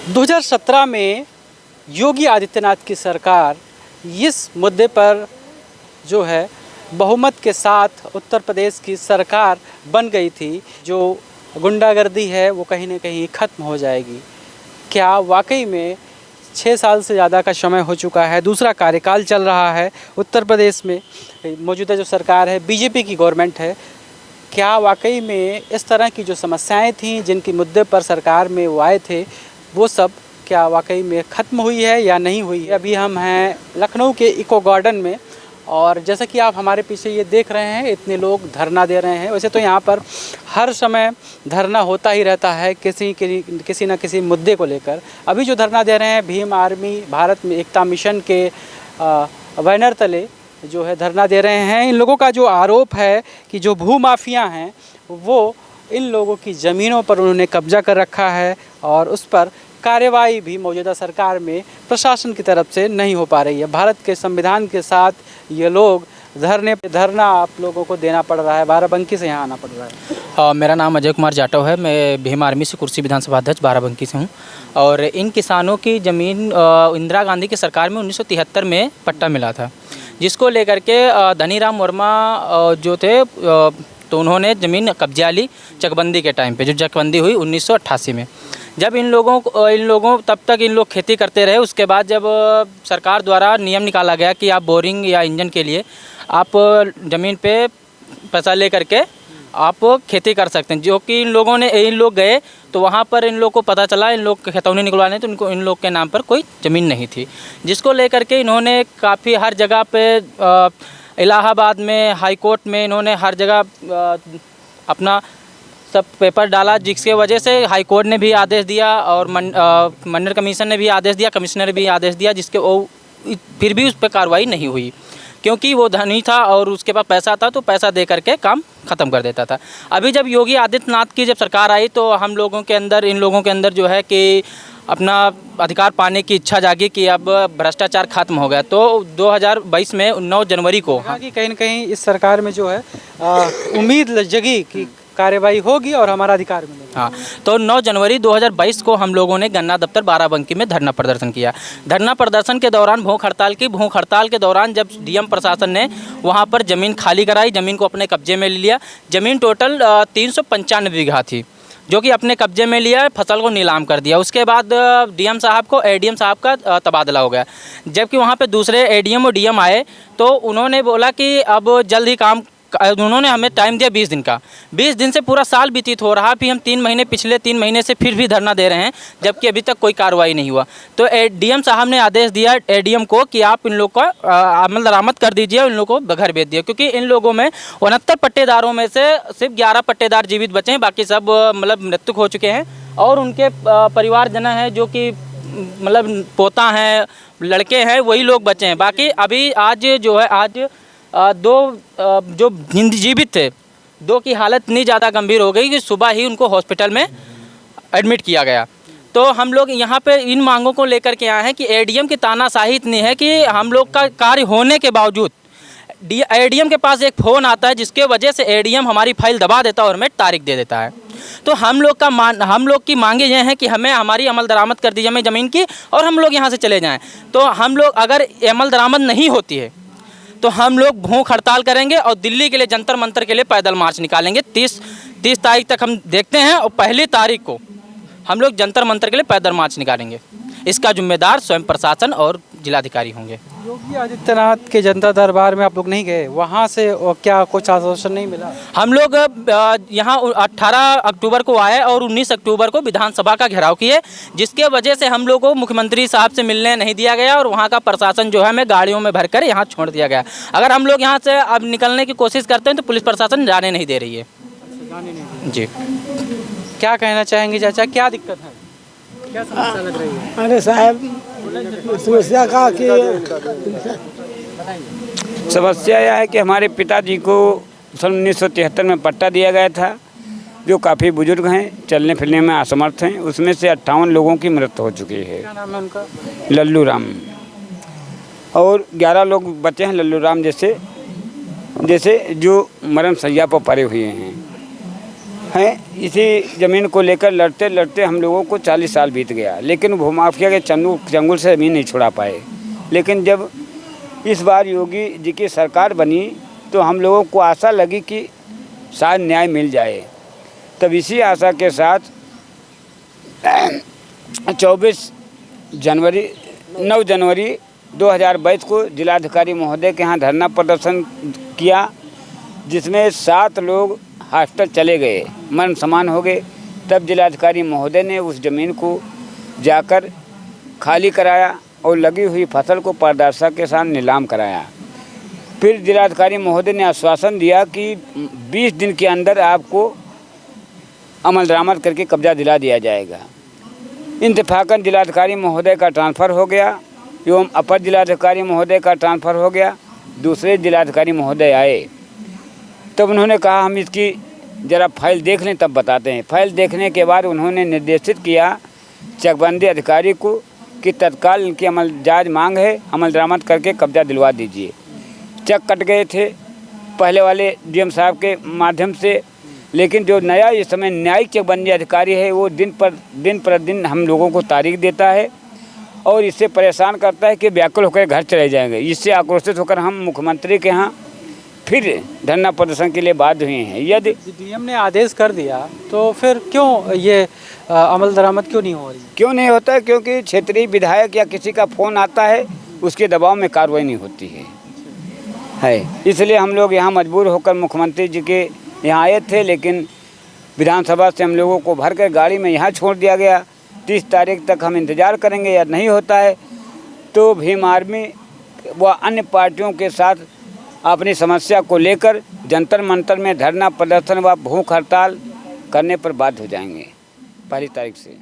2017 में योगी आदित्यनाथ की सरकार इस मुद्दे पर जो है बहुमत के साथ उत्तर प्रदेश की सरकार बन गई थी। जो गुंडागर्दी है वो कहीं ना कहीं ख़त्म हो जाएगी। क्या वाकई में 6 साल से ज़्यादा का समय हो चुका है, दूसरा कार्यकाल चल रहा है उत्तर प्रदेश में, मौजूदा जो सरकार है बीजेपी की गवर्नमेंट है, क्या वाकई में इस तरह की जो समस्याएं थीं जिनके मुद्दे पर सरकार में वो आए थे वो सब क्या वाकई में ख़त्म हुई है या नहीं हुई है? अभी हम हैं लखनऊ के इको गार्डन में और जैसा कि आप हमारे पीछे ये देख रहे हैं इतने लोग धरना दे रहे हैं। वैसे तो यहाँ पर हर समय धरना होता ही रहता है किसी न किसी मुद्दे को लेकर। अभी जो धरना दे रहे हैं भीम आर्मी भारत में एकता मिशन के बैनर तले जो है धरना दे रहे हैं। इन लोगों का जो आरोप है कि जो भू माफिया हैं वो इन लोगों की ज़मीनों पर उन्होंने कब्जा कर रखा है और उस पर कार्रवाई भी मौजूदा सरकार में प्रशासन की तरफ से नहीं हो पा रही है। भारत के संविधान के साथ ये लोग धरना आप लोगों को देना पड़ रहा है, बाराबंकी से यहाँ आना पड़ रहा है। मेरा नाम अजय कुमार जाटव है। मैं भीम आर्मी से कुर्सी विधानसभा अध्यक्ष बाराबंकी से हूँ और इन किसानों की ज़मीन इंदिरा गांधी की सरकार में 1973 में पट्टा मिला था, जिसको लेकर के धनीराम वर्मा जो थे तो उन्होंने ज़मीन कब्जा ली चकबंदी के टाइम पे, जो चकबंदी हुई 1988 में। जब इन लोगों तब तक इन लोग खेती करते रहे। उसके बाद जब सरकार द्वारा नियम निकाला गया कि आप बोरिंग या इंजन के लिए आप ज़मीन पे पैसा ले करके आप खेती कर सकते हैं, जो कि इन लोग गए तो वहाँ पर इन लोग को पता चला, इन लोग खतौनी निकलवाने तो इन लोग के नाम पर कोई ज़मीन नहीं थी, जिसको लेकर के इन्होंने काफ़ी हर जगह पे इलाहाबाद में, हाई कोर्ट में इन्होंने हर जगह अपना सब पेपर डाला, जिसके वजह से हाई कोर्ट ने भी आदेश दिया और मंडल कमीशन ने भी आदेश दिया, कमिश्नर ने भी आदेश दिया, जिसके फिर भी उस पर कार्रवाई नहीं हुई क्योंकि वो धनी था और उसके पास पैसा था तो पैसा दे करके काम ख़त्म कर देता था। अभी जब योगी आदित्यनाथ की जब सरकार आई तो इन लोगों के अंदर जो है कि अपना अधिकार पाने की इच्छा जागी कि अब भ्रष्टाचार खत्म हो गया। तो 2022 में 9 जनवरी को कहीं न कहीं इस सरकार में जो है उम्मीद जगी कि कार्रवाई होगी और हमारा अधिकार मिलेगा। हाँ, तो 9 जनवरी 2022 को हम लोगों ने गन्ना दफ्तर बाराबंकी में धरना प्रदर्शन किया। धरना प्रदर्शन के दौरान भूख हड़ताल के दौरान जब डीएम प्रशासन ने वहाँ पर ज़मीन खाली कराई, ज़मीन को अपने कब्जे में ले लिया। ज़मीन टोटल 395 बीघा थी जो कि अपने कब्जे में लिया, फसल को नीलाम कर दिया। उसके बाद डीएम साहब को एडीएम साहब का तबादला हो गया। जबकि वहाँ पे दूसरे एडीएम और डीएम आए तो उन्होंने बोला कि अब जल्द ही काम, उन्होंने हमें टाइम दिया 20 दिन का। 20 दिन से पूरा साल व्यतीत हो रहा, फिर हम पिछले 3 महीने से फिर भी धरना दे रहे हैं, जबकि अभी तक कोई कार्रवाई नहीं हुआ। तो डीएम साहब ने आदेश दिया एडीएम को कि आप इन लोग का अमल दरामद कर दीजिए और इन लोगों को घर भेज दिए, क्योंकि इन लोगों में 69 पट्टेदारों में से सिर्फ 11 पट्टेदार जीवित बचे हैं, बाकी सब मतलब मृत्यु हो चुके हैं। और उनके परिवारजन हैं जो कि मतलब पोता हैं, लड़के हैं, वही लोग बचे हैं। बाकी अभी आज जो है दो जो जीवित थे, 2 की हालत इतनी ज़्यादा गंभीर हो गई कि सुबह ही उनको हॉस्पिटल में एडमिट किया गया। तो हम लोग यहाँ पे इन मांगों को लेकर के आए हैं कि एडीएम की तानाशाही इतनी है कि हम लोग का कार्य होने के बावजूद एडीएम के पास एक फ़ोन आता है जिसके वजह से एडीएम हमारी फाइल दबा देता है और हमें तारीख दे देता है। तो हम लोग की मांगे ये हैं कि हमें हमारी अमल दरामद कर दीजिए हमें ज़मीन की और हम लोग यहाँ से चले जाएँ। तो हम लोग अगर अमल दरामद नहीं होती है तो हम लोग भूख हड़ताल करेंगे और दिल्ली के लिए जंतर मंतर के लिए पैदल मार्च निकालेंगे। 30 तारीख तक हम देखते हैं और 1 तारीख को हम लोग जंतर मंतर के लिए पैदल मार्च निकालेंगे। इसका जिम्मेदार स्वयं प्रशासन और जिलाधिकारी होंगे। योगी आदित्यनाथ के जनता दरबार में आप लोग नहीं गए, वहाँ से क्या कुछ आश्वासन नहीं मिला? हम लोग यहाँ 18 अक्टूबर को आए और 19 अक्टूबर को विधानसभा का घेराव किए, जिसके वजह से हम लोग को मुख्यमंत्री साहब से मिलने नहीं दिया गया और वहाँ का प्रशासन जो है हमें गाड़ियों में भरकर यहाँ छोड़ दिया गया। अगर हम लोग यहाँ से अब निकलने की कोशिश करते हैं तो पुलिस प्रशासन जाने नहीं दे रही है। जी, क्या कहना चाहेंगे चाचा, क्या दिक्कत है, क्या समस्या लग रही है? अरे साहब, समस्या का कि समस्या यह है कि हमारे पिताजी को सन 1973 में पट्टा दिया गया था, जो काफ़ी बुजुर्ग हैं, चलने फिरने में असमर्थ हैं। उसमें से 58 लोगों की मृत्यु हो चुकी है। क्या नाम है उनका? लल्लू राम। और 11 लोग बचे हैं लल्लू राम जैसे जो मरण सैया पर पड़े हुए हैं। हैं। इसी ज़मीन को लेकर लड़ते लड़ते हम लोगों को 40 साल बीत गया, लेकिन भूमाफिया के चंगुल से ज़मीन नहीं छुड़ा पाए। लेकिन जब इस बार योगी जी की सरकार बनी तो हम लोगों को आशा लगी कि शायद न्याय मिल जाए। तब इसी आशा के साथ 9 जनवरी 2022 को जिलाधिकारी महोदय के यहाँ धरना प्रदर्शन किया, जिसमें 7 लोग हॉस्टल चले गए, मरण समान हो गए। तब जिलाधिकारी महोदय ने उस ज़मीन को जाकर खाली कराया और लगी हुई फसल को पारदर्शिता के साथ नीलाम कराया। फिर जिलाधिकारी महोदय ने आश्वासन दिया कि 20 दिन के अंदर आपको अमल दरामद करके कब्जा दिला दिया जाएगा। इंतफाकन जिलाधिकारी महोदय का ट्रांसफ़र हो गया एवं अपर जिलाधिकारी महोदय का ट्रांसफ़र हो गया। दूसरे जिलाधिकारी महोदय आए, तब उन्होंने कहा हम इसकी ज़रा फाइल देख लें तब बताते हैं। फाइल देखने के बाद उन्होंने निर्देशित किया चकबंदी अधिकारी को कि तत्काल इनकी अमल जायज़ मांग है, अमल दरामद करके कब्जा दिलवा दीजिए। चेक कट गए थे पहले वाले डीएम साहब के माध्यम से, लेकिन जो नया इस समय न्यायिक चकबंदी अधिकारी है वो दिन पर दिन हम लोगों को तारीख देता है और इससे परेशान करता है कि व्याकुल होकर घर चले जाएंगे। इससे आक्रोशित होकर हम मुख्यमंत्री के यहाँ फिर धरना प्रदर्शन के लिए बाध्य हुए हैं। यदि डीएम ने आदेश कर दिया तो फिर क्यों ये अमल दरामद क्यों नहीं हो रही? क्यों नहीं होता है? क्योंकि क्षेत्रीय विधायक या किसी का फ़ोन आता है, उसके दबाव में कार्रवाई नहीं होती है। इसलिए हम लोग यहाँ मजबूर होकर मुख्यमंत्री जी के यहाँ आए थे, लेकिन विधानसभा से हम लोगों को भर कर गाड़ी में यहाँ छोड़ दिया गया। 30 तारीख तक हम इंतज़ार करेंगे, या नहीं होता है तो भीम आर्मी व अन्य पार्टियों के साथ अपनी समस्या को लेकर जंतर मंतर में धरना प्रदर्शन व भूख हड़ताल करने पर बाध्य हो जाएंगे 1 तारीख से।